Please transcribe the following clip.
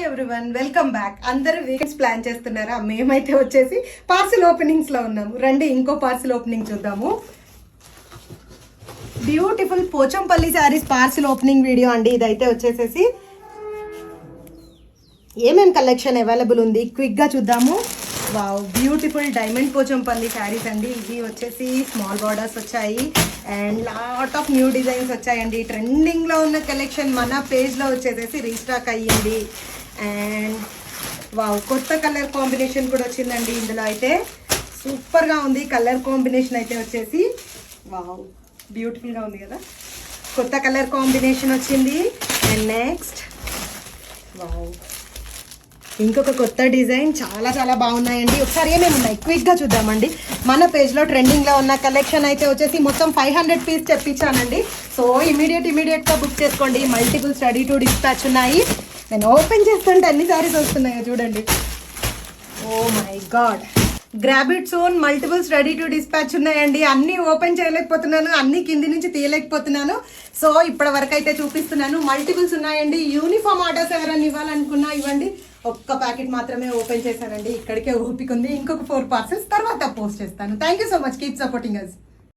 Hi everyone, welcome back. అందరూ weekends plan చేస్తున్నారా? మేమైతే వచ్చేసి పార్సిల్ ఓపెనింగ్స్ లో ఉన్నాము. రండి ఇంకో పార్సిల్ ఓపెనింగ్ చూద్దాము. Beautiful Pochampally saris parcel opening video అండి. ఇదైతే వచ్చేసేసి ఏమేమి కలెక్షన్ అవైలబుల్ ఉంది క్విక్ గా చూద్దాము. Wow, beautiful diamond Pochampally saris అండి. ఇవి వచ్చేసి స్మాల్ బార్డర్స్ వచ్చాయి and lot of new designs వచ్చాయండి. ట్రెండింగ్ లో ఉన్న కలెక్షన్ మన పేజ్ లో వచ్చేసేసి రీస్టాక్ అయ్యింది. అండ్ వావ్, కొత్త కలర్ కాంబినేషన్ కూడా వచ్చిందండి. ఇందులో అయితే సూపర్ గా ఉంది కలర్ కాంబినేషన్ అయితే వచ్చేసి. వావ్, బ్యూటిఫుల్ గా ఉంది కదా, కొత్త కలర్ కాంబినేషన్ వచ్చింది. అండ్ నెక్స్ట్ వావ్, ఇంకొక కొత్త డిజైన్, చాలా చాలా బాగున్నాయండి. ఒకసారి ఏమేమి ఉన్నాయి క్విక్ గా చూద్దామండి. మన పేజ్ లో ట్రెండింగ్ లో ఉన్న కలెక్షన్ అయితే వచ్చేసి మొత్తం 500 పీస్ తెప్పించానండి. సో ఇమీడియట్ గా బుక్ చేసుకోండి. మల్టిపుల్స్ రెడీ టు డిస్పాచ్ ఉన్నాయి. నేను ఓపెన్ చేస్తుంటే అన్ని సారీస్ వస్తున్నాయో చూడండి. Oh my god, grab it soon multiples ready to dispatch ఉన్నాయండి. అన్ని ఓపెన్ చేయలేకపోతున్నాను, అన్ని కింది నుంచి తీయలేకపోతున్నాను. సో ఇప్పటి వరకు అయితే చూపిస్తున్నాను. మల్టిపుల్స్ ఉన్నాయండి. యూనిఫామ్ ఆర్డర్స్ ఎవరైనా ఇవ్వాలనుకున్నా ఇవ్వండి. ఒక్క ప్యాకెట్ మాత్రమే ఓపెన్ చేశానండి. ఇక్కడికే ఓపిక ఉంది. ఇంకొక 4 పార్సెల్స్ తర్వాత పోస్ట్ చేస్తాను. Thank you so much, keep supporting us.